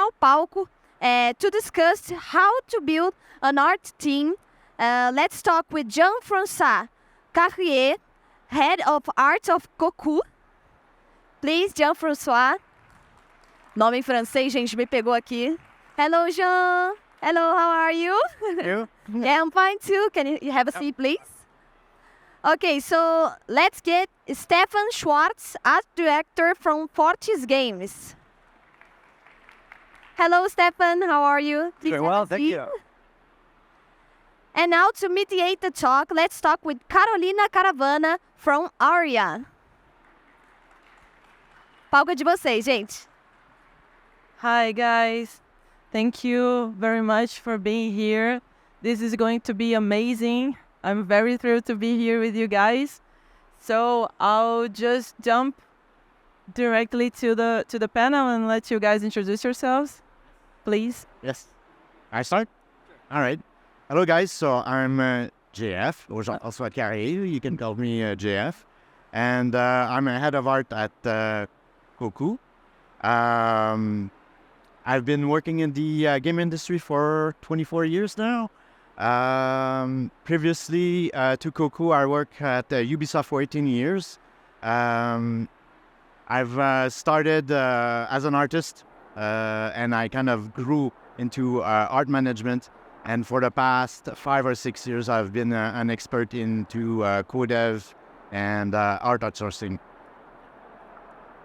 ao palco to discuss how to build an art team. Let's talk with Jean-François Carrier, Head of Art of Cocu. Please, Jean-François. Nome em francês, gente, me pegou aqui. Hello, Jean. Hello, how are you? You? Yeah, I'm fine too. Can you have a seat, please? Okay, so let's get Stefan Schwartz, art director from Fortis Games. Hello, Stefan. How are you? Please Very have well, a thank seat. you. And now to mediate the talk, let's talk with Carolina Caravana from Aria. Palco é de vocês, gente. Hi guys, thank you very much for being here. This is going to be amazing. I'm very thrilled to be here with you guys. So I'll just jump directly to the panel and let you guys introduce yourselves, please. Yes. I start? All right. Hello, guys. So I'm JF, or also at Carrier. You can call me JF. And I'm a head of art at Cocu. I've been working in the game industry for 24 years now. Previously to Cocu, I worked at Ubisoft for 18 years. I've started as an artist, and I kind of grew into art management. And for the past 5 or 6 years, I've been an expert into co-dev and art outsourcing.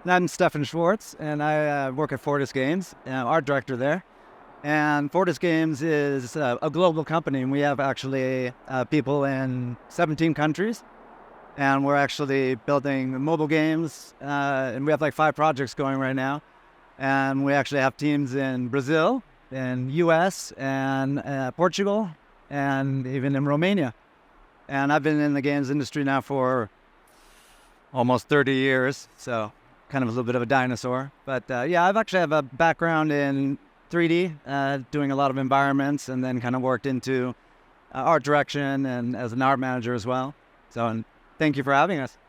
I'm Stefan Schwartz, and I work at Fortis Games, art director there. And Fortis Games is a global company, and we have actually people in 17 countries. And we're actually building mobile games, and we have like 5 projects going right now. And we actually have teams in Brazil, in US, and Portugal, and even in Romania. And I've been in the games industry now for almost 30 years, so kind of a little bit of a dinosaur. But yeah, I've actually have a background in 3D, doing a lot of environments, and then kind of worked into art direction and as an art manager as well. So and thank you for having us.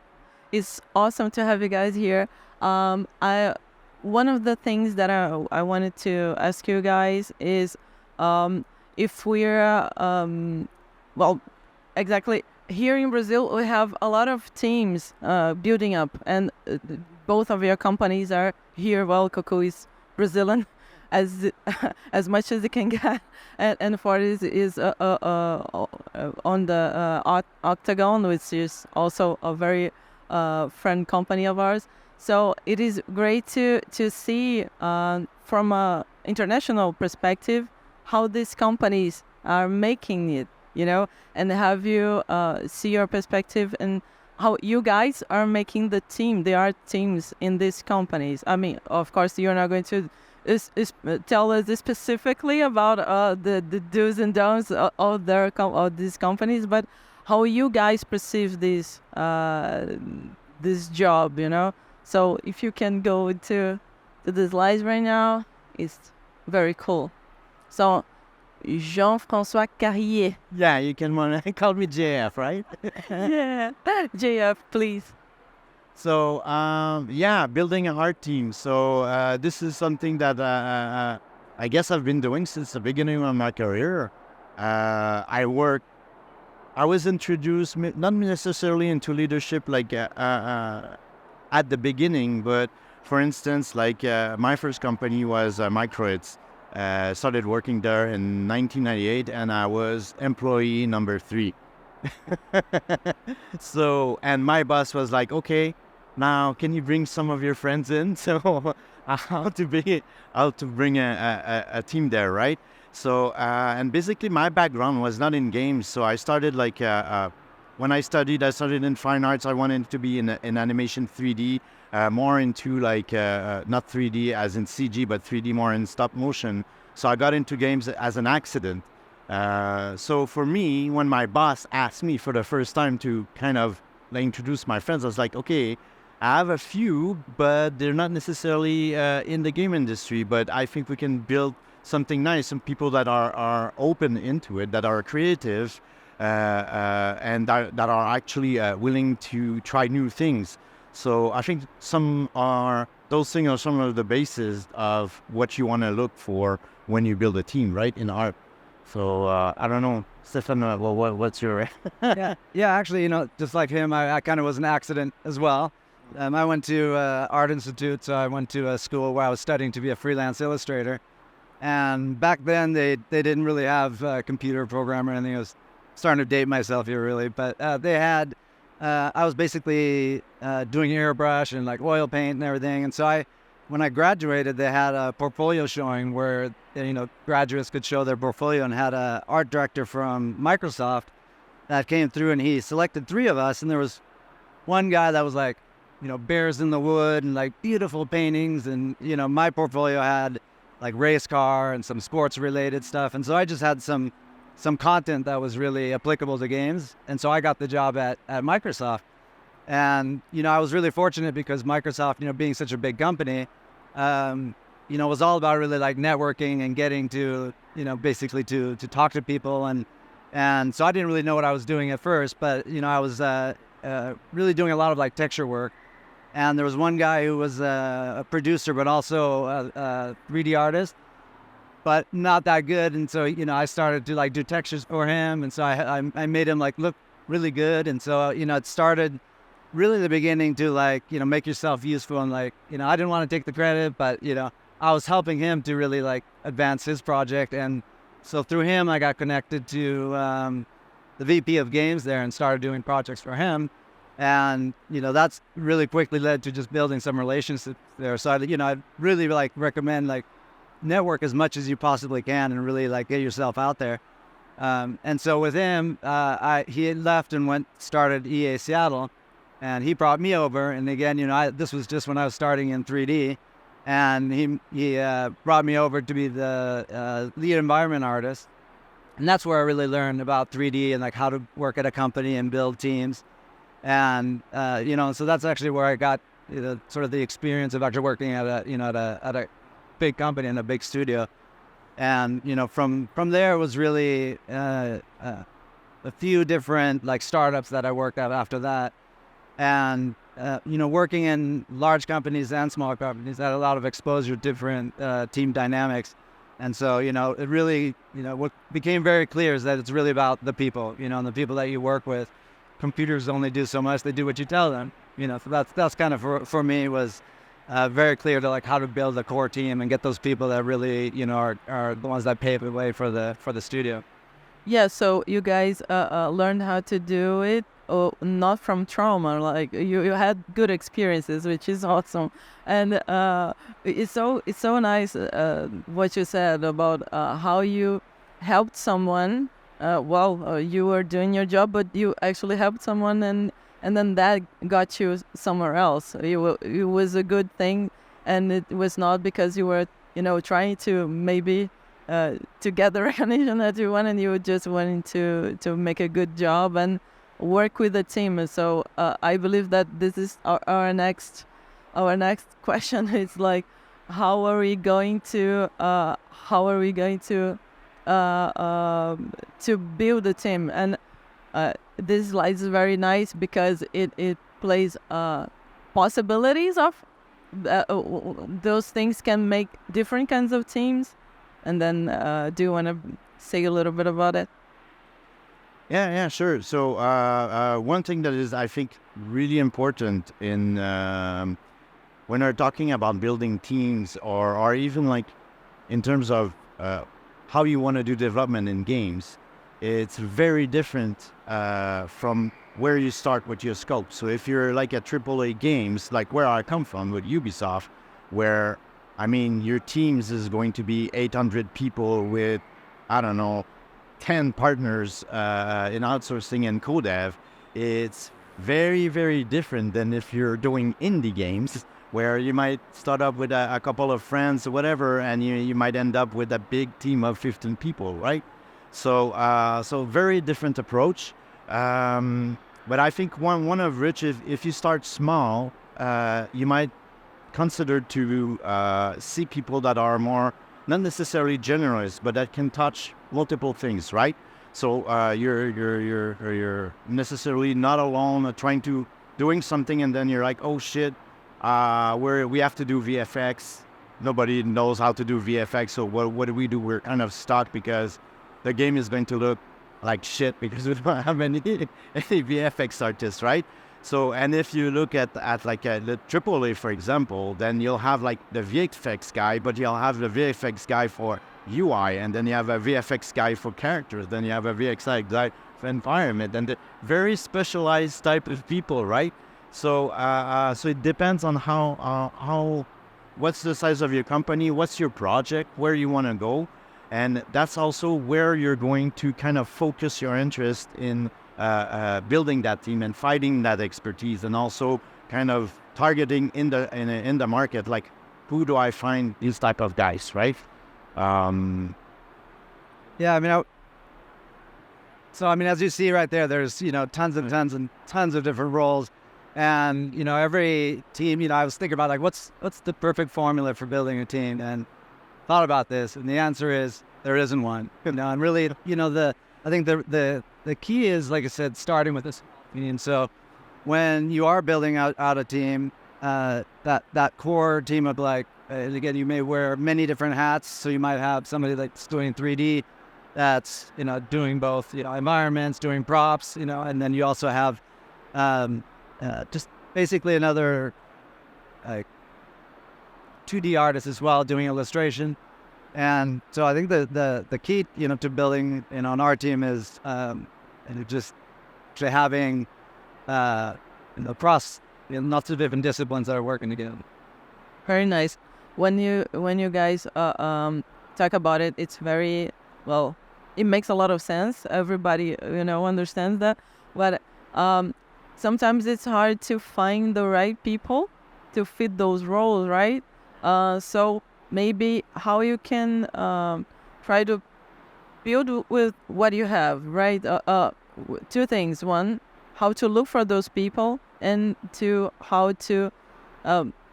It's awesome to have you guys here. One of the things that I wanted to ask you guys is if we're, well, exactly, here in Brazil, we have a lot of teams building up, and both of your companies are here. Well, Cocu is Brazilian as much as it can get, and Fortis is on the Octagon, which is also a very friend company of ours. So it is great to see from an international perspective how these companies are making it, you know, and have you see your perspective and how you guys are making the team, the art teams in these companies. I mean, of course, you're not going to tell us specifically about the do's and don'ts of these companies, but how you guys perceive this job, you know. So if you can go to the slides right now, it's very cool. So Jean-François Carrier. Yeah, you can call me JF, right? Yeah, JF, please. So yeah, building a art team. So this is something that I guess I've been doing since the beginning of my career. I was introduced not necessarily into leadership like at the beginning, but for instance, like my first company was Microids. Started working there in 1998, and I was employee number 3. So, and my boss was like, okay, now can you bring some of your friends in? So how to bring a team there, right? So, and basically my background was not in games. So I started like, when I studied in fine arts. I wanted to be in animation 3D, more into like, not 3D as in CG, but 3D more in stop motion. So I got into games as an accident. So for me, when my boss asked me for the first time to kind of like introduce my friends, I was like, okay, I have a few, but they're not necessarily in the game industry, but I think we can build something nice, some people that are open into it, that are creative, and that are actually willing to try new things. So I think some are those things are some of the bases of what you want to look for when you build a team, right, in art. So I don't know, Stefan, what's your... Yeah, actually, just like him, I kind of was an accident as well. I went to Art Institute, so I went to a school where I was studying to be a freelance illustrator. And back then, they didn't really have a computer program or anything. I was starting to date myself here, really. But they had, I was basically doing airbrush and like oil paint and everything. And so when I graduated, they had a portfolio showing where, graduates could show their portfolio, and had an art director from Microsoft that came through, and he selected 3 of us. And there was one guy that was like, bears in the wood and like beautiful paintings. And, my portfolio had like race car and some sports related stuff. And so I just had some content that was really applicable to games. And so I got the job at Microsoft. And, I was really fortunate because Microsoft, being such a big company, was all about really like networking and getting to, basically to talk to people. And so I didn't really know what I was doing at first, but, I was really doing a lot of like texture work. And there was one guy who was a producer, but also a 3D artist, but not that good. And so, I started to like do textures for him. And so I made him like look really good. And so, it started really the beginning to like, make yourself useful. And like, I didn't want to take the credit, but, I was helping him to really like advance his project. And so through him, I got connected to the VP of games there and started doing projects for him. And, that's really quickly led to just building some relationships there. So, I'd really like recommend like network as much as you possibly can and really like get yourself out there. And so with him, he had left and started EA Seattle, and he brought me over. And again, this was just when I was starting in 3D, and he brought me over to be the lead environment artist. And that's where I really learned about 3D and like how to work at a company and build teams. And, so that's actually where I got sort of the experience of actually working at a big company in a big studio. And, from there it was really a few different like startups that I worked at after that. And, working in large companies and small companies, I had a lot of exposure to different team dynamics. And so, it really, what became very clear is that it's really about the people, and the people that you work with. Computers only do so much; they do what you tell them. So that's kind of for me was very clear to like how to build a core team and get those people that really are the ones that pave the way for the studio. Yeah, so you guys learned how to do it, not from trauma. Like you had good experiences, which is awesome, and it's so nice what you said about how you helped someone. You were doing your job, but you actually helped someone, and then that got you somewhere else. It was a good thing, and it was not because you were, trying to maybe to get the recognition that you want, and you just wanting to make a good job and work with the team. And so I believe that this is our next question. It's like, how are we going to build a team? And this slide is very nice because it plays possibilities of those things can make different kinds of teams. And then do you want to say a little bit about it? Yeah, sure. So one thing that is, I think, really important in when we're talking about building teams, or even like in terms of how you want to do development in games, it's very different from where you start with your scope. So if you're like at AAA games, like where I come from with Ubisoft, where, I mean, your teams is going to be 800 people with, I don't know, 10 partners in outsourcing and co-dev. It's very, very different than if you're doing indie games, where you might start up with a couple of friends or whatever, and you might end up with a big team of 15 people, right? So very different approach. But I think one of which, if you start small, you might consider to see people that are more, not necessarily generalists, but that can touch multiple things, right? So you're necessarily not alone trying to doing something, and then you're like, oh shit, where we have to do VFX. Nobody knows how to do VFX, so what do we do? We're kind of stuck because the game is going to look like shit because we don't have any VFX artists, right? So, and if you look at like the AAA, for example, then you'll have like the VFX guy, but you'll have the VFX guy for UI, and then you have a VFX guy for characters, then you have a VFX guy for environment, and the very specialized type of people, right? So, so it depends on how, what's the size of your company, what's your project, where you want to go, and that's also where you're going to kind of focus your interest in building that team and finding that expertise, and also kind of targeting in the market, like who do I find these type of guys, right? Yeah, I mean, so I mean, as you see right there, there's tons and tons and tons of different roles, and every team. I was thinking about like what's the perfect formula for building a team, and thought about this, and the answer is there isn't one. And really, I think the key is, like I said, starting with this. And so when you are building out a team, that core team of like, and again, you may wear many different hats. So you might have somebody that's doing 3D, that's doing both environments, doing props, and then you also have just basically another like 2D artist as well doing illustration. And so I think the key to building on our team is just to having across lots of different disciplines that are working together. Very nice. When you guys talk about it, it's very well. It makes a lot of sense. Everybody understands that, but sometimes it's hard to find the right people to fit those roles, right? So maybe how you can try to build with what you have, right? Two things. One, how to look for those people, and two, how to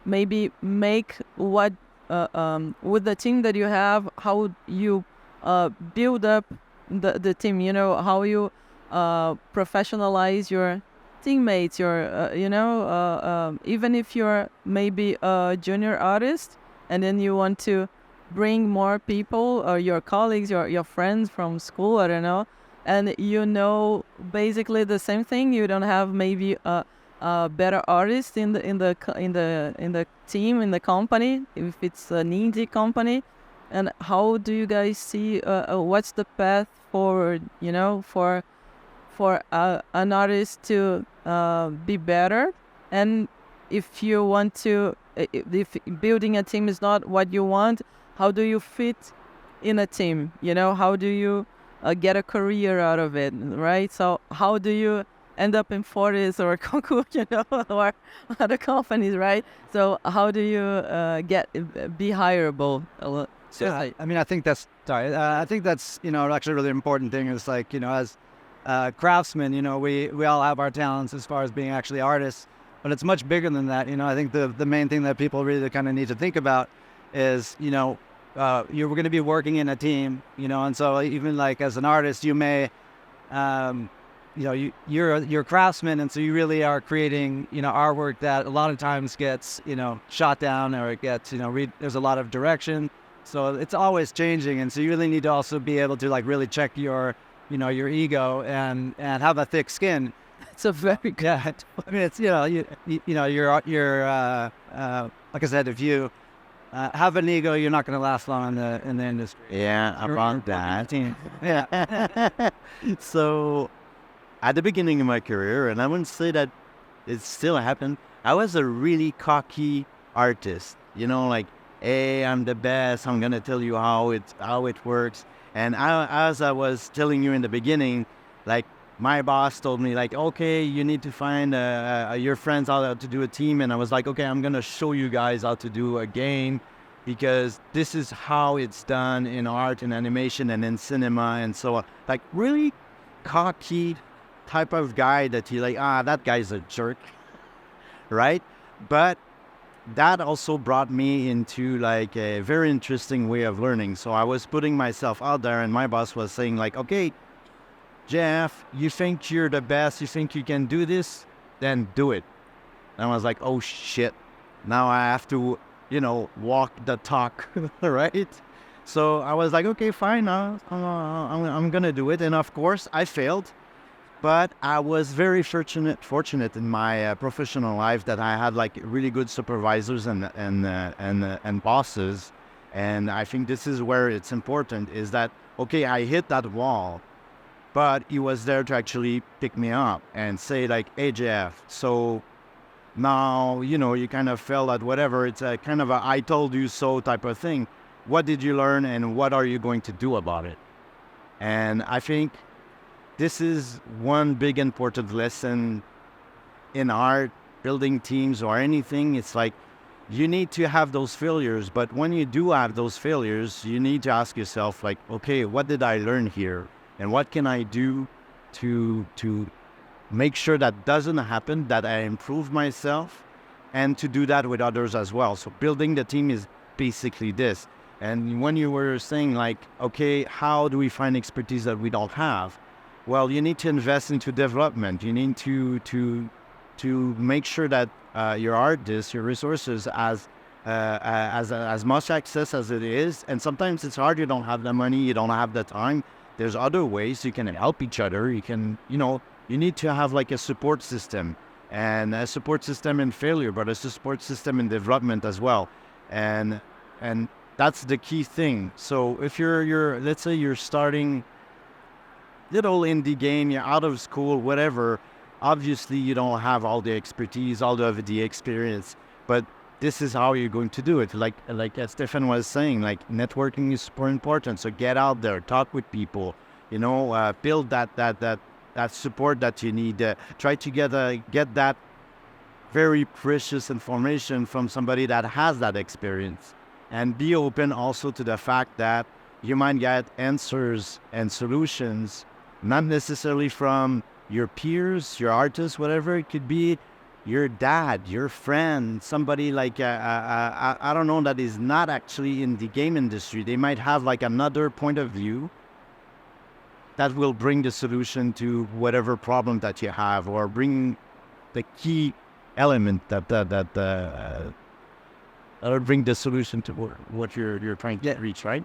maybe make what with the team that you have, how you build up the team, how you professionalize your teammates, your even if you're maybe a junior artist and then you want to bring more people or your colleagues, your friends from school, I don't know, and basically the same thing. You don't have maybe a better artist in the team, in the company, if it's an indie company. And how do you guys see what's the path forward, for an artist to be better? And if you want to, if building a team is not what you want, how do you fit in a team? How do you get a career out of it, right? So how do you end up in Fortis or Coco, or other companies, right? So how do you be hireable? So I mean, I think that's actually a really important thing is like, as craftsmen, we all have our talents as far as being actually artists, but it's much bigger than that. I think the main thing that people really kind of need to think about is, you're going to be working in a team, and so even like as an artist, you may, you're a craftsman, and so you really are creating, artwork that a lot of times gets, shot down, or it gets, there's a lot of direction. So it's always changing, and so you really need to also be able to like really check your ego and have a thick skin. It's a very good. Yeah, I mean, it's you're like I said, if you have an ego, you're not going to last long in the industry. Yeah, about that. Yeah. So, at the beginning of my career, and I wouldn't say that it still happened, I was a really cocky artist. Like, hey, I'm the best. I'm gonna tell you how it works. And as I was telling you in the beginning, like my boss told me, like, okay, you need to find your friends how to do a team. And I was like, okay, I'm gonna show you guys how to do a game, because this is how it's done in art and animation and in cinema and so on. Like really cocky type of guy that you like, that guy's a jerk, right? But that also brought me into like a very interesting way of learning. So I was putting myself out there, and my boss was saying like, okay, Jeff, you think you're the best, you think you can do this, then do it. And I was like, oh shit, Now I have to, walk the talk, right? So I was like, okay, fine, I'm gonna do it. And of course, I failed, but I was very fortunate in my professional life that I had like really good supervisors and bosses. And I think this is where it's important is that, okay, I hit that wall, but he was there to actually pick me up and say like, hey, Jeff, so now, you kind of felt that whatever, it's a kind of a I told you so type of thing. What did you learn and what are you going to do about it? And I think this is one big important lesson in art, building teams or anything. It's like you need to have those failures, but when you do have those failures, you need to ask yourself like, okay, what did I learn here? And what can I do to make sure that doesn't happen, that I improve myself, and to do that with others as well. So building the team is basically this. And when you were saying like, okay, how do we find expertise that we don't have? Well, you need to invest into development. You need to make sure that your artists, your resources, as much access as it is. And sometimes it's hard. You don't have the money. You don't have the time. There's other ways you can help each other. You can, you need to have like a support system, and a support system in failure, but a support system in development as well. And that's the key thing. So if you're let's say you're starting little indie game, you're out of school, whatever, obviously you don't have all the expertise, all the experience, but this is how you're going to do it. Like Stefan was saying, like networking is super important. So get out there, talk with people, build that support that you need. Try to get that very precious information from somebody that has that experience, and be open also to the fact that you might get answers and solutions, not necessarily from your peers, your artists, whatever. It could be your dad, your friend, somebody like, I don't know, that is not actually in the game industry. They might have like another point of view that will bring the solution to whatever problem that you have, or bring the key element that will bring the solution to what you're trying to reach, right?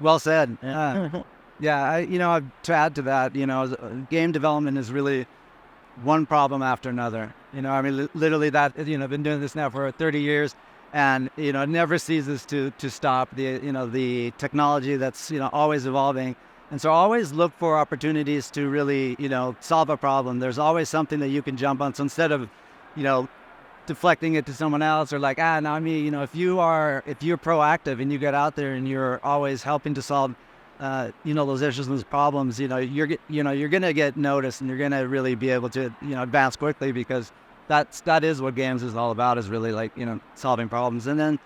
Well said. Yeah, to add to that, game development is really one problem after another. Literally that, I've been doing this now for 30 years, and, it never ceases to stop. The technology that's, always evolving. And so always look for opportunities to really, solve a problem. There's always something that you can jump on. So instead of, deflecting it to someone else, or like, now me, if you're proactive and you get out there and you're always helping to solve those issues and those problems, you're going to get noticed, and you're going to really be able to, advance quickly, because that is what games is all about, is really like, solving problems. And then,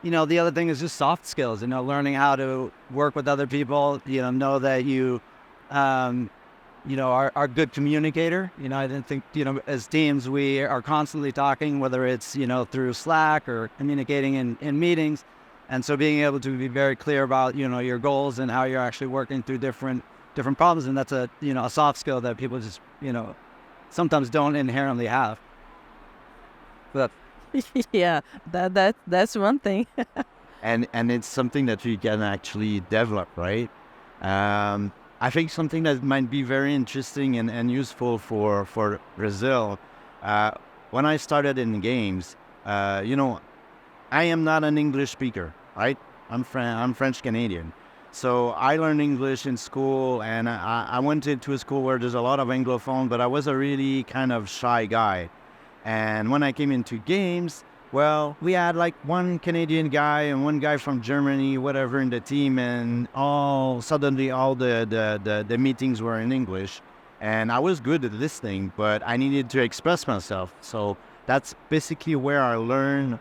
the other thing is just soft skills, learning how to work with other people, know that you, are a good communicator. I didn't think, as teams, we are constantly talking, whether it's, through Slack or communicating in meetings. And so being able to be very clear about, your goals and how you're actually working through different problems. And that's a soft skill that people just, sometimes don't inherently have. But Yeah, that's one thing. and it's something that you can actually develop, right? I think something that might be very interesting and useful for Brazil. When I started in games, I am not an English speaker, right? I'm French Canadian. So I learned English in school, and I went into a school where there's a lot of Anglophone, but I was a really kind of shy guy. And when I came into games, well, we had like one Canadian guy and one guy from Germany, whatever, in the team, and suddenly all the meetings were in English. And I was good at listening, but I needed to express myself. So that's basically where I learned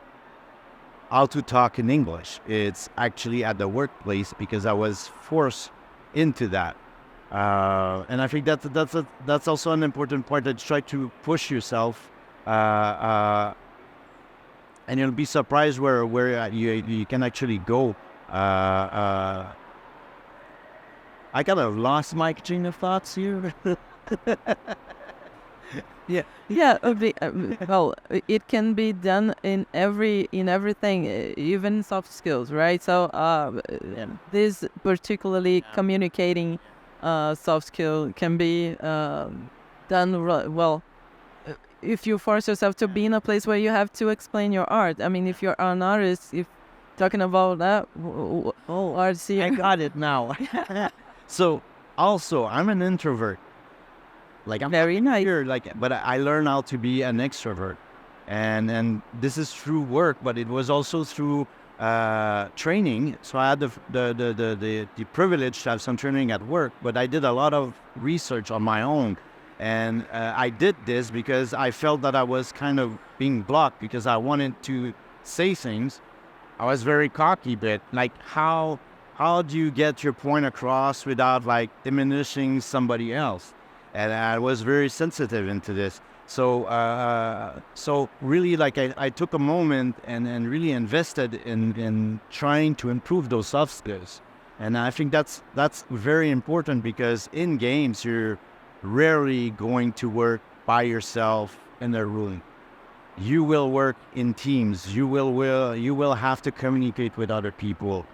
how to talk in English. It's actually at the workplace, because I was forced into that. And I think that's also an important point, that you try to push yourself. And you'll be surprised where you can actually go. I kind of lost my train of thoughts here. Yeah, well, it can be done in everything, even soft skills, right? So, this particularly communicating soft skill can be done well if you force yourself to be in a place where you have to explain your art. I mean, if you're an artist, if talking about that, arts, I got it now. So also, I'm an introvert. Like I'm very nice. here, like, but I learned how to be an extrovert, and this is through work, but it was also through training. So I had the privilege to have some training at work, but I did a lot of research on my own, and I did this because I felt that I was kind of being blocked because I wanted to say things. I was very cocky, but like how do you get your point across without like diminishing somebody else? And I was very sensitive into this. So really, like I took a moment and really invested in trying to improve those soft skills. And I think that's very important because in games, you're rarely going to work by yourself in a room. You will work in teams. You will have to communicate with other people.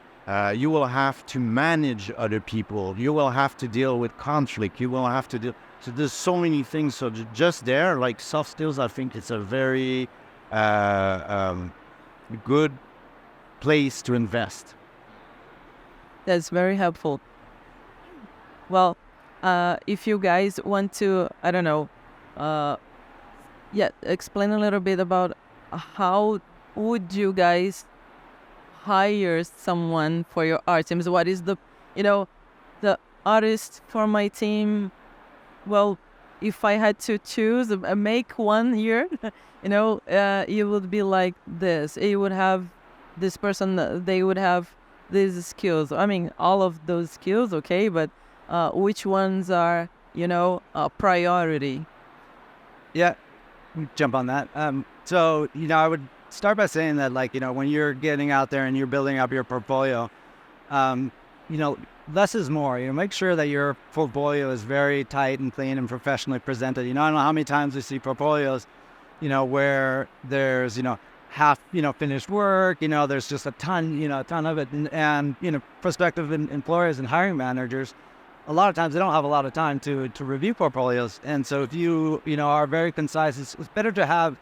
You will have to manage other people. You will have to deal with conflict. You will have to deal. So there's so many things. So just there, like soft skills, I think it's a very good place to invest. That's very helpful. Well, if you guys want to, I don't know, explain a little bit about how would you guys hire someone for your art teams? What is the artist for my team? Well, if I had to choose, make one here, you would be like this. You would have this person, they would have these skills. I mean, all of those skills, okay, but which ones are, a priority? Yeah, jump on that. So, I would start by saying that, like, when you're getting out there and you're building up your portfolio, less is more. Make sure that your portfolio is very tight and clean and professionally presented. I don't know how many times we see portfolios, where there's, half, finished work, there's just a ton of it. And prospective employers and hiring managers, a lot of times they don't have a lot of time to review portfolios. And so if you, are very concise, it's better to have,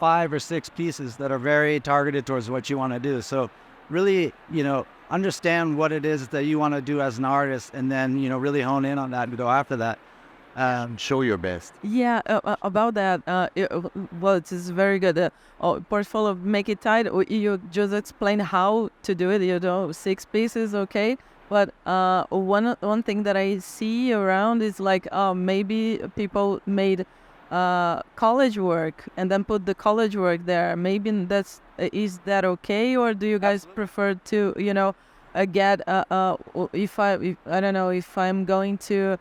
5 or 6 pieces that are very targeted towards what you want to do. So really, understand what it is that you want to do as an artist, and then, really hone in on that and go after that. Show your best. Yeah, about that, well, it is very good. Portfolio, make it tight. You just explain how to do it, 6 pieces, okay? But one thing that I see around is like, maybe people made college work and then put the college work there. Maybe is that okay, or do you guys prefer to get if I don't know, if I'm going to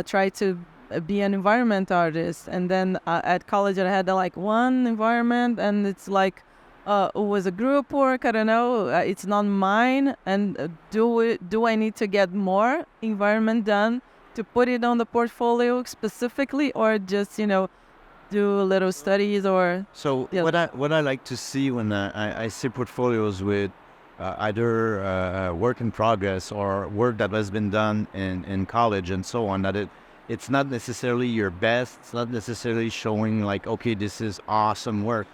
try to be an environment artist, and then at college I had like one environment, and it's like it was a group work, I don't know, it's not mine, and do I need to get more environment done to put it on the portfolio specifically, or just do little studies? Or what I like to see when I see portfolios with either work in progress or work that has been done in college and so on, that it's not necessarily your best. It's not necessarily showing like, okay, this is awesome work.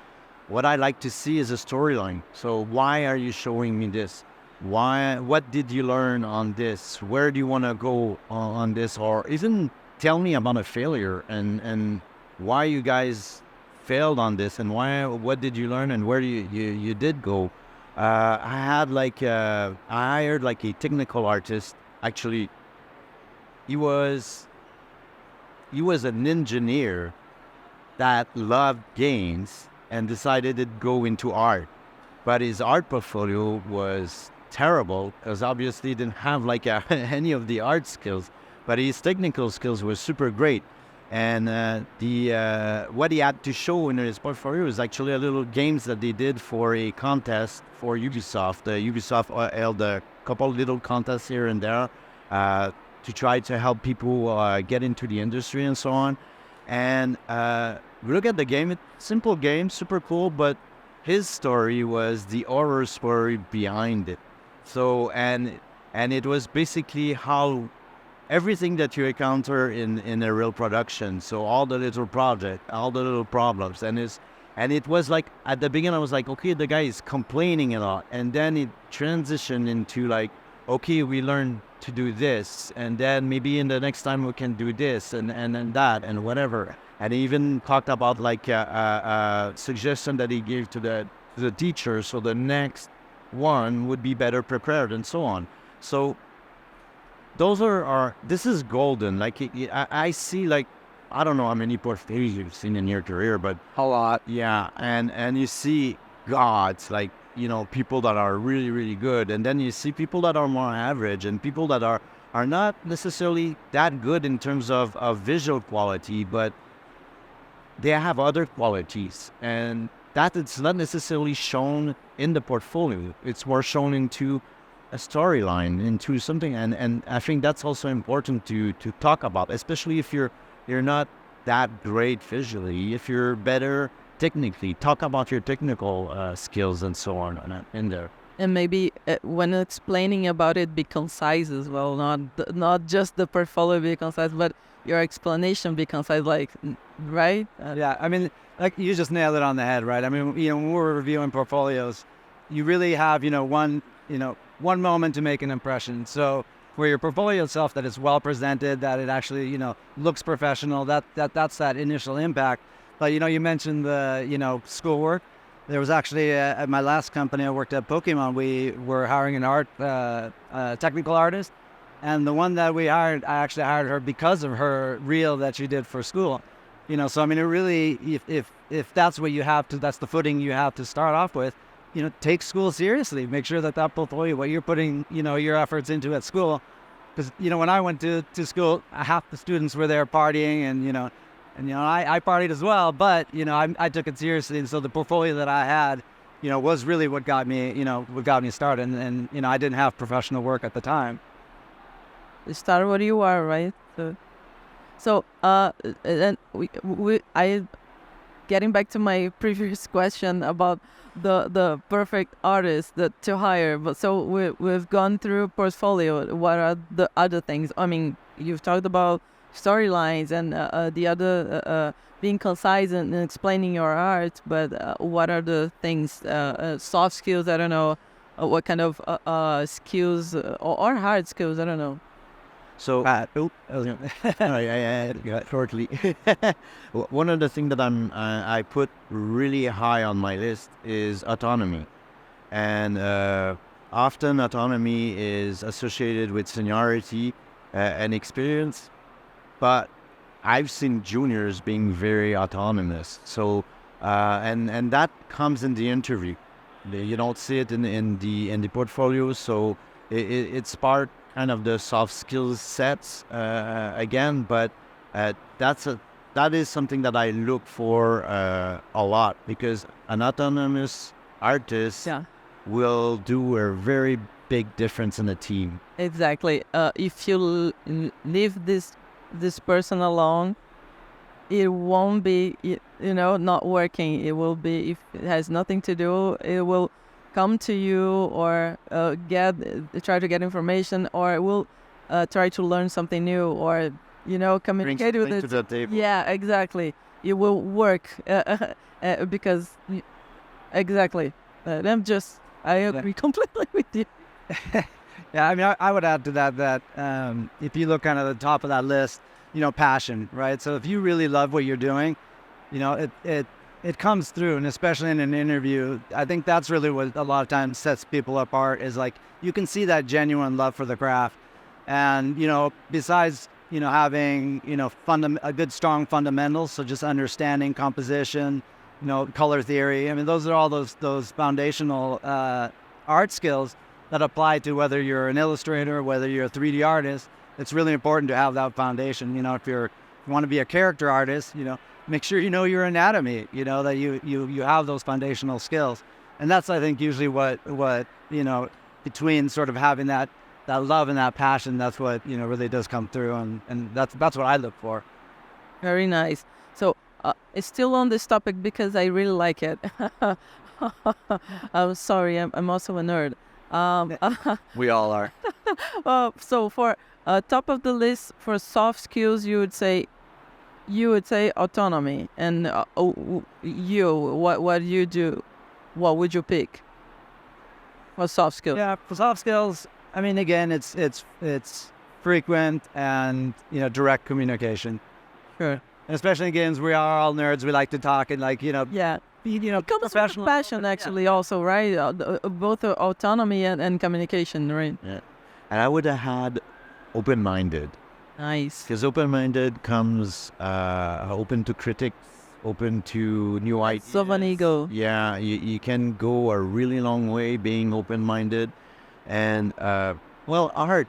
What I like to see is a storyline. So why are you showing me this? What did you learn on this? Where do you want to go on this? Or even tell me about a failure and why you guys failed on this, and what did you learn, and where you did go. I hired like a technical artist. Actually, he was an engineer that loved games and decided to go into art. But his art portfolio was terrible because obviously he didn't have like any of the art skills, but his technical skills were super great. And what he had to show in his portfolio was actually a little games that they did for a contest for Ubisoft. Ubisoft held a couple little contests here and there to try to help people get into the industry and so on. And we look at the game, simple game, super cool, but his story was the horror story behind it. So, and it was basically how everything that you encounter in a real production. So all the little project, all the little problems, and it was like at the beginning I was like, okay, the guy is complaining a lot, and then it transitioned into like, okay, we learned to do this, and then maybe in the next time we can do this, and that, and whatever. And he even talked about like a suggestion that he gave to the teacher, so the next one would be better prepared, and so on. So those are this is golden. Like I see, like, I don't know how many portfolios you've seen in your career, but A lot. yeah, and you see gods, like, you know, people that are really, really good, and then you see people that are more average, and people that are not necessarily that good in terms of visual quality, but they have other qualities, and that it's not necessarily shown in the portfolio. It's more shown into a storyline, into something, and I think that's also important to talk about, especially if you're not that great visually. If you're better technically, talk about your technical skills and so on in there. And maybe when explaining about it, be concise as well. Not just the portfolio be concise, but your explanation be concise. Like, right? Yeah, I mean, like you just nailed it on the head, right? I mean, you know, when we're reviewing portfolios, you really have, one moment to make an impression. So where your portfolio itself, that it's well presented, that it actually, looks professional, that's that initial impact. But, you mentioned the, schoolwork. There was actually, at my last company, I worked at Pokemon, we were hiring an technical artist. And the one that we hired, I actually hired her because of her reel that she did for school. So I mean, it really, if that's what you have to, that's the footing you have to start off with, take school seriously. Make sure that portfolio, what you're putting, your efforts into at school. Because, when I went to school, half the students were there partying, and I partied as well, but, I took it seriously. And so the portfolio that I had, was really what got me started. And I didn't have professional work at the time. Start where you are, right? So and I getting back to my previous question about the perfect artist that to hire. But so we've gone through portfolio. What are the other things? I mean, you've talked about storylines and the other being concise and explaining your art. But what are the things? Soft skills. I don't know. What kind of skills or hard skills? I don't know. So, shortly. One of the things that I put really high on my list is autonomy, and often autonomy is associated with seniority and experience, but I've seen juniors being very autonomous. So, and that comes in the interview. You don't see it in the portfolio. So it's part kind of the soft skills sets again, but that is something that I look for a lot, because an autonomous artist will do a very big difference in a team. Exactly. If you leave this person alone, it won't be not working. It will be, if it has nothing to do, it will come to you or try to get information, or it will try to learn something new, or communicate with it. To the table. Yeah, exactly. It will work because exactly. I agree completely with you. Yeah, I mean, I would add to that if you look kind of at the top of that list, passion, right? So if you really love what you're doing, it comes through, and especially in an interview, I think that's really what a lot of times sets people apart, is like, you can see that genuine love for the craft. And, besides, having, a good, strong fundamentals, so just understanding composition, color theory. I mean, those are all those foundational art skills that apply to whether you're an illustrator, whether you're a 3D artist. It's really important to have that foundation. If you want to be a character artist, make sure you know your anatomy, that you have those foundational skills. And that's, I think, usually what between sort of having that love and that passion, that's what, really does come through. And that's what I look for. Very nice. So it's still on this topic because I really like it. I'm sorry, I'm also a nerd. We all are. So for top of the list for soft skills, you would say autonomy. And what do you do? What would you pick for soft skills? Yeah, for soft skills, I mean, again, it's frequent and direct communication. Sure. Especially in games, we are all nerds. We like to talk and Yeah. be It comes with professional. passion, actually, also, right? Both autonomy and communication, right? Yeah. And I would have had open-minded. Nice. Because open-minded comes open to critics, open to new ideas. Of an ego. Yeah, you can go a really long way being open-minded. And, art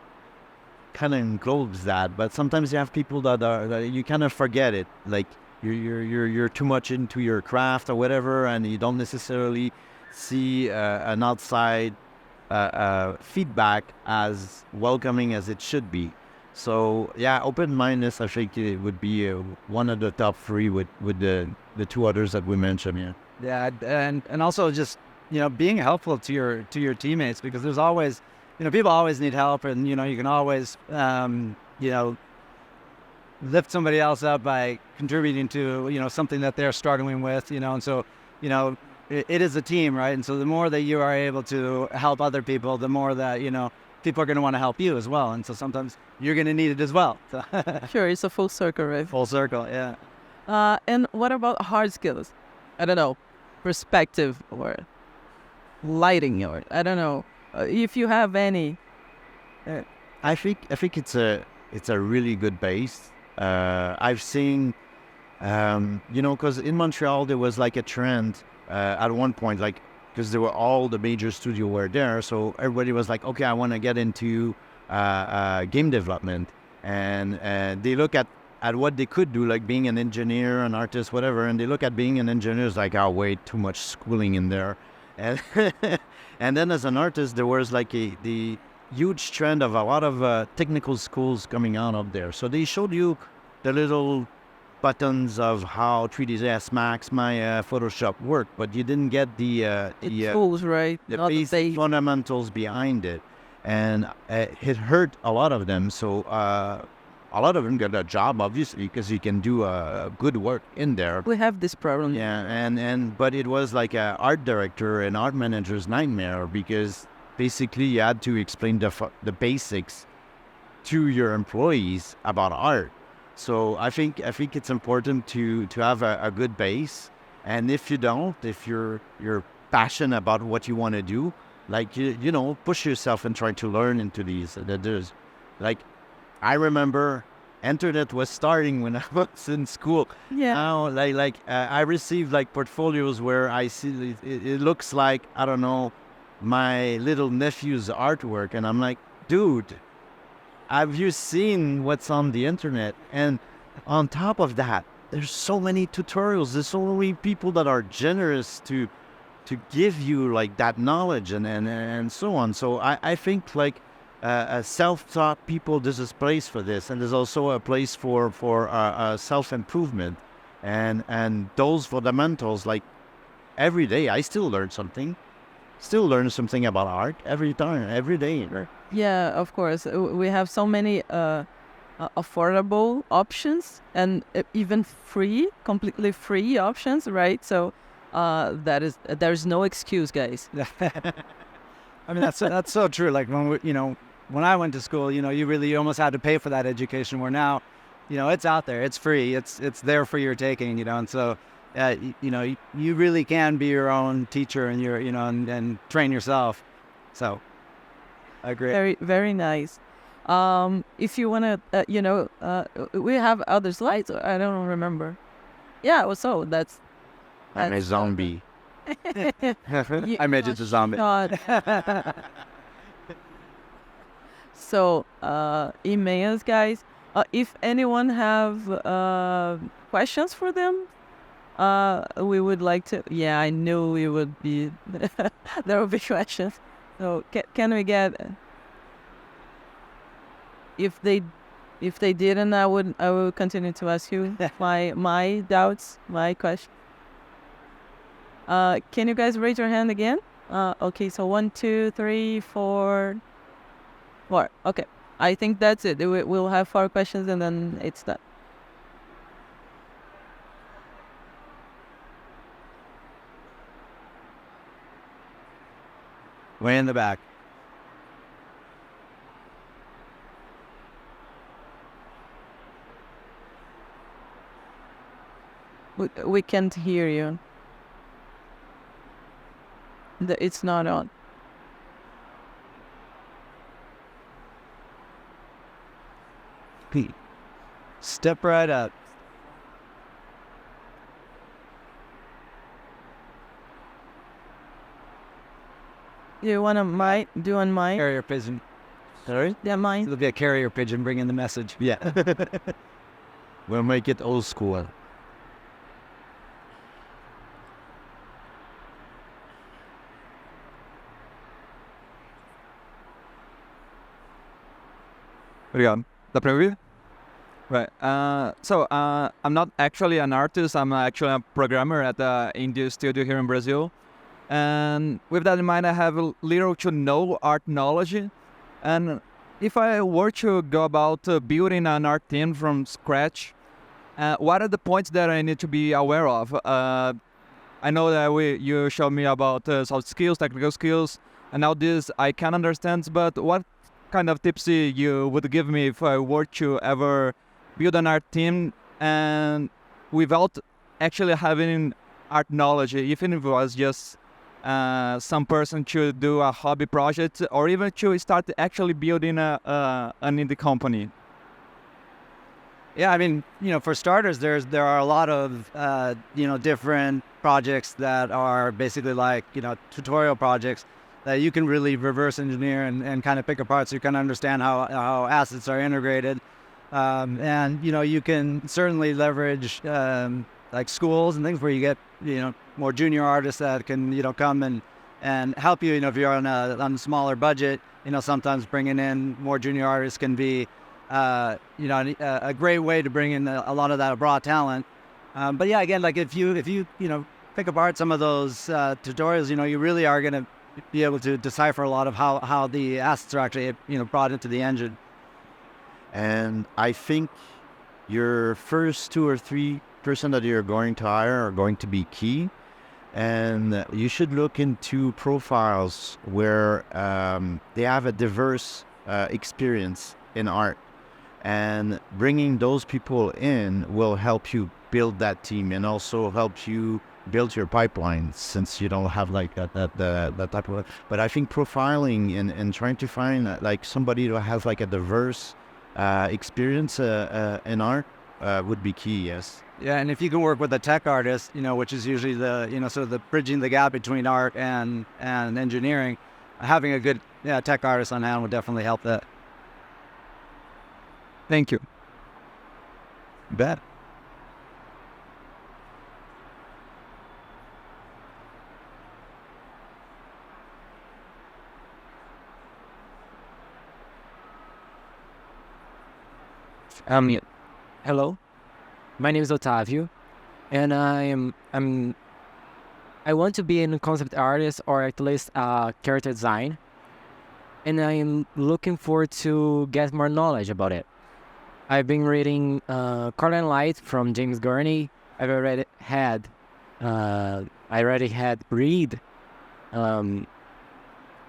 kind of englobes that. But sometimes you have people that you kind of forget it. Like, you're too much into your craft or whatever, and you don't necessarily see an outside feedback as welcoming as it should be. So yeah, open-mindedness, I think it would be one of the top three with the two others that we mentioned. Yeah. Yeah, and also just being helpful to your teammates, because there's always people always need help, and you can always lift somebody else up by contributing to something that they're struggling with, and so it is a team, right? And so the more that you are able to help other people, the more that people are going to want to help you as well, and so sometimes you're going to need it as well. So Sure, it's a full circle, right? full circle, yeah. And what about hard skills? I don't know, perspective or lighting, or I don't know if you have any. I think it's a really good base. I've seen, because in Montreal there was like a trend at one point, like, because there were all the major studios were there, so everybody was like, okay, I want to get into game development, and they look at what they could do, like being an engineer, an artist, whatever, and they look at being an engineer as like, oh, way too much schooling in there, and and then as an artist there was like the huge trend of a lot of technical schools coming out of there. So they showed you the little buttons of how 3ds Max, Maya, Photoshop work, but you didn't get the Tools, right? the Not the basic base. fundamentals behind it, and it hurt a lot of them. So a lot of them got a job, obviously, because you can do good work in there. We have this problem. Yeah, but it was like a art director and art manager's nightmare, because basically you had to explain the basics to your employees about art. So I think it's important to have a good base, and if you don't, if you're passionate about what you want to do, like push yourself and try to learn into these. There's like, I remember internet was starting when I was in school. Yeah. Now, I received like portfolios where I see it looks like, I don't know, my little nephew's artwork, and I'm like, dude, have you seen what's on the internet? And on top of that, there's so many tutorials. There's so many people that are generous to give you like that knowledge and so on. So I think like self-taught people, there's a place for this, and there's also a place for self-improvement and those fundamentals. Like every day, I still learn something. Still learn something about art every day. Right? Yeah, of course. We have so many affordable options and even free, completely free options, right? So there's no excuse, guys. I mean, that's so true. Like when I went to school, you almost had to pay for that education. Where now, it's out there, it's free, it's there for your taking, and so. You really can be your own teacher, and and train yourself. So, I agree. Very, very nice. If you wanna, we have other slides. I don't remember. Yeah. So that's. I'm a zombie. I made it a zombie. So, emails, guys. If anyone have questions for them. We would like to. Yeah, I knew we would be. There will be questions. So can we get? If they If they didn't, I would continue to ask you my doubts, my question. Can you guys raise your hand again? Okay, so 1, 2, 3, 4, 4. Okay, I think that's it. We'll have 4 questions and then it's done. Way in the back. We can't hear you. It's not on. Pete, step right up. Do you want mic? Do you want mic? Carrier pigeon. Sorry? Yeah, mine. It'll be a carrier pigeon bringing the message. Yeah. We'll make it old school. Obrigado. Dá pra ouvir? Right. I'm not actually an artist. I'm actually a programmer at the indie studio here in Brazil. And with that in mind, I have little to no art knowledge. And if I were to go about building an art team from scratch, what are the points that I need to be aware of? I know that you showed me about soft skills, technical skills, and all this I can understand, but what kind of tips you would give me if I were to ever build an art team and without actually having art knowledge, even if it was just some person to do a hobby project or even to start actually building an indie company? Yeah, I mean, for starters, there are a lot of different projects that are basically like tutorial projects that you can really reverse engineer and kind of pick apart, so you can understand how assets are integrated, and you can certainly leverage like schools and things where you get more junior artists that can come and help you. If you're on a smaller budget, sometimes bringing in more junior artists can be a great way to bring in a lot of that raw talent. But yeah, again, like if you pick apart some of those tutorials, you really are going to be able to decipher a lot of how the assets are actually brought into the engine. And I think your first 2 or 3 person that you're going to hire are going to be key. And you should look into profiles where they have a diverse experience in art. And bringing those people in will help you build that team and also help you build your pipeline, since you don't have like that type of. But I think profiling and trying to find like somebody who has like a diverse experience in art would be key. Yes. Yeah, and if you can work with a tech artist, which is usually the sort of the bridging the gap between art and engineering, having a good tech artist on hand would definitely help that. Thank you. Bet. Hello, my name is Otavio, and I want to be a concept artist or at least character design, and I am looking forward to get more knowledge about it. I've been reading Color and Light from James Gurney. I already had Reed,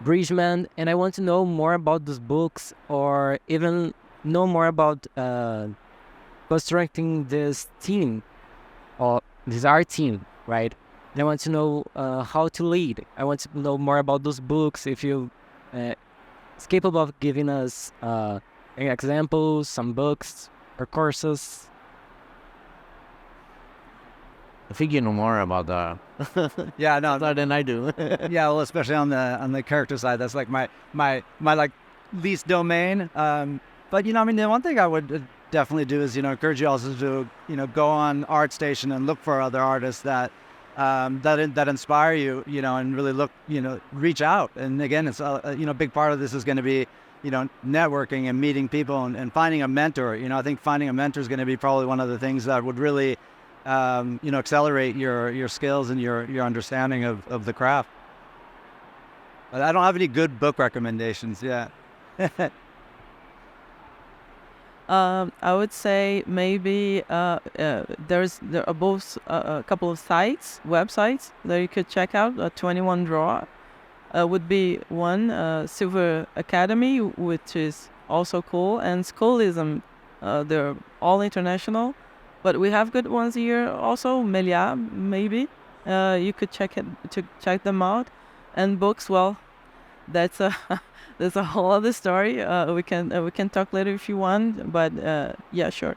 Bridgman, and I want to know more about those books, or even know more about constructing this team, or this art team, right? And I want to know how to lead. I want to know more about those books. If you is capable of giving us examples, some books or courses. I think you know more about that. Yeah, no, than I do. yeah, well, especially on the character side, that's like my like least domain. But the one thing I would definitely do is encourage you also to go on ArtStation and look for other artists that inspire you, and really look reach out. And again, it's a big part of this is going to be networking and meeting people and finding a mentor. I think finding a mentor is going to be probably one of the things that would really, accelerate your skills and your understanding of the craft. But I don't have any good book recommendations yet. I would say maybe there are both a couple of websites that you could check out. 21 Draw would be one. Silver Academy, which is also cool, and Schoolism. They're all international, but we have good ones here also. Melia, maybe you could check them out. And books, well, that's a that's a whole other story. We can talk later if you want, but yeah, sure.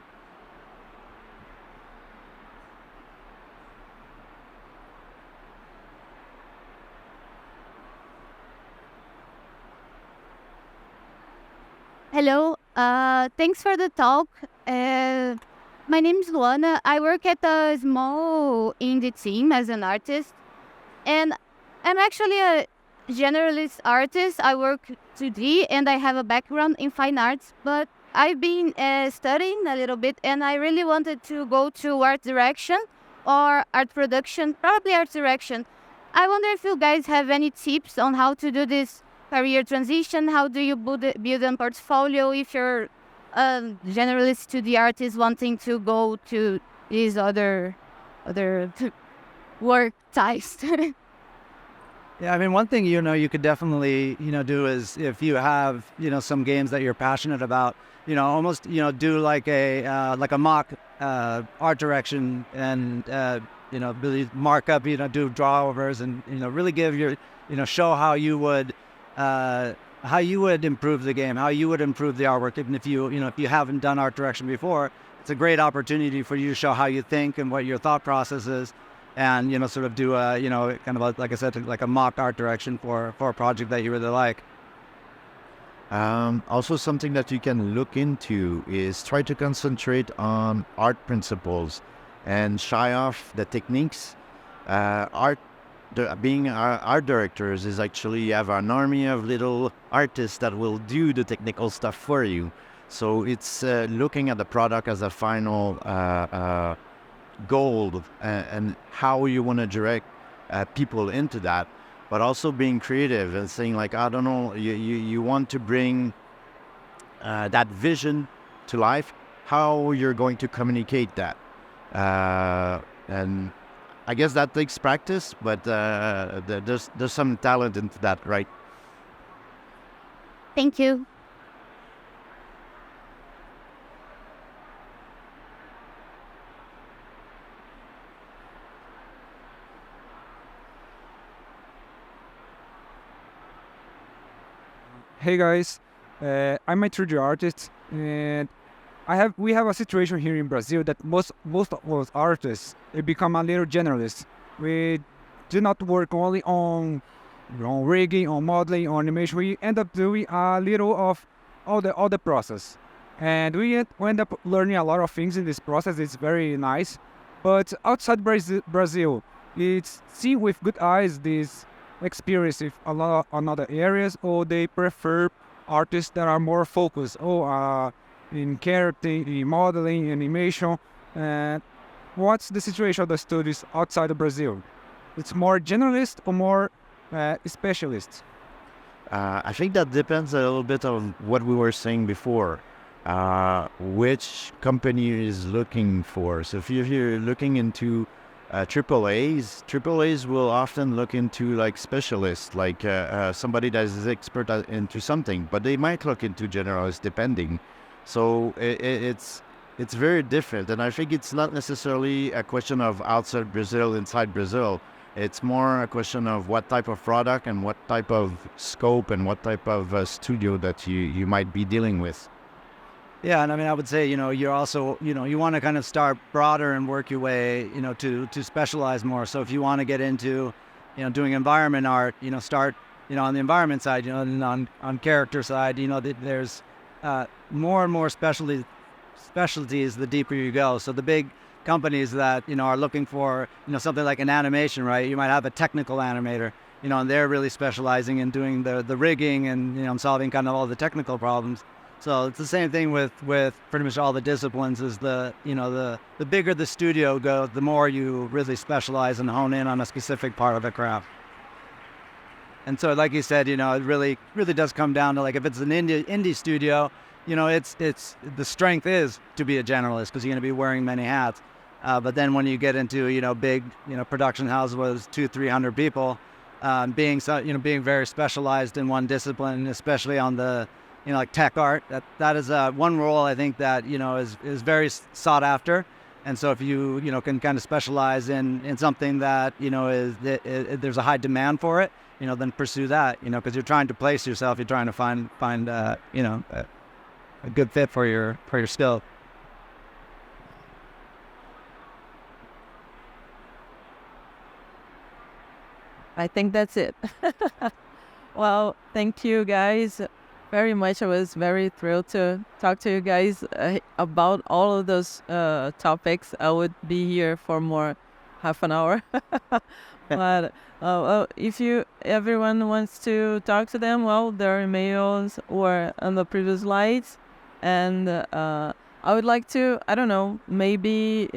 Hello, thanks for the talk. My name is Luana. I work at a small indie team as an artist, and I'm actually a generalist artist. I work 2D and I have a background in fine arts, but I've been studying a little bit and I really wanted to go to art direction or art production, probably art direction. I wonder if you guys have any tips on how to do this career transition. How do you build a portfolio if you're a generalist 2D artist wanting to go to these other work types? Yeah, I mean, one thing, you could definitely, do is if you have, some games that you're passionate about, almost, do like a mock art direction and, really mark up, do drawovers and, really give show how you would improve the game, how you would improve the artwork. Even if if you haven't done art direction before, it's a great opportunity for you to show how you think and what your thought process is. And, sort of do a, kind of like I said, like a mock art direction for a project that you really like. Also, something that you can look into is try to concentrate on art principles and shy off the techniques. Being art directors is actually you have an army of little artists that will do the technical stuff for you. So it's looking at the product as a final goal and how you want to direct people into that, but also being creative and saying like, I don't know, you want to bring that vision to life, how you're going to communicate that. And I guess that takes practice, but there's some talent into that, right? Thank you. Hey guys, I'm a 3D artist, and we have a situation here in Brazil that most of us artists they become a little generalist. We do not work only on rigging, on modeling, on animation. We end up doing a little of all the process, and we end up learning a lot of things in this process. It's very nice, but outside Brazil, it's seen with good eyes this experience if a lot on other areas, or they prefer artists that are more focused in character, in modeling, animation. What's the situation of the studios outside of Brazil? It's more generalist or more specialist? I think that depends a little bit on what we were saying before. Which company is looking for. So if you're looking into AAAs will often look into like specialists, like somebody that is expert into something, but they might look into generalists depending. So it's very different, and I think it's not necessarily a question of outside Brazil, inside Brazil. It's more a question of what type of product and what type of scope and what type of studio that you might be dealing with. Yeah, and I mean, I would say, you're also, you want to kind of start broader and work your way, to specialize more. So if you want to get into, doing environment art, start, on the environment side, and on character side, there's more and more specialties the deeper you go. So the big companies that, are looking for, something like an animation, right? You might have a technical animator, and they're really specializing in doing the rigging and solving kind of all the technical problems. So it's the same thing with pretty much all the disciplines. Is the bigger the studio goes, the more you really specialize and hone in on a specific part of the craft. And so, like you said, it really does come down to, like, if it's an indie studio, it's the strength is to be a generalist because you're going to be wearing many hats. But then when you get into big production houses with 200-300 people, being very specialized in one discipline, especially on the like tech art, that is one role I think that is very sought after. And so if you can kind of specialize in something that there's a high demand for it, then pursue that, because you're trying to place yourself, you're trying to find a good fit for your skill. I think that's it. Well, thank you guys very much. I was very thrilled to talk to you guys about all of those topics. I would be here for more half an hour. But if everyone wants to talk to them, well, their emails were on the previous slides. And I would like to, I don't know, maybe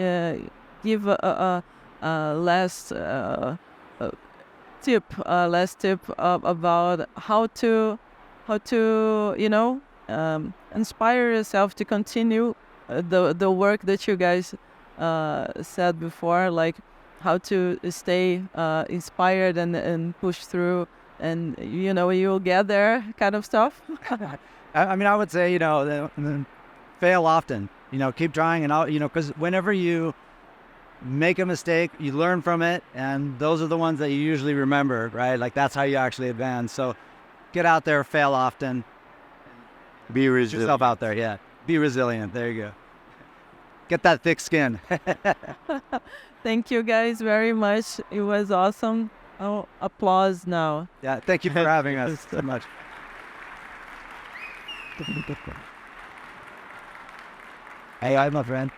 give a last tip about how to inspire yourself to continue the work that you guys said before, like how to stay inspired and push through, and you'll get there, kind of stuff. I mean, I would say fail often. Keep trying, and because whenever you make a mistake, you learn from it, and those are the ones that you usually remember, right? Like, that's how you actually advance. So get out there, fail often, Be put resilient. yourself out there. Yeah, be resilient. There you go. Get that thick skin. Thank you guys very much. It was awesome. Oh, applause now. Yeah, thank you for having us so much. Hey, I'm a friend.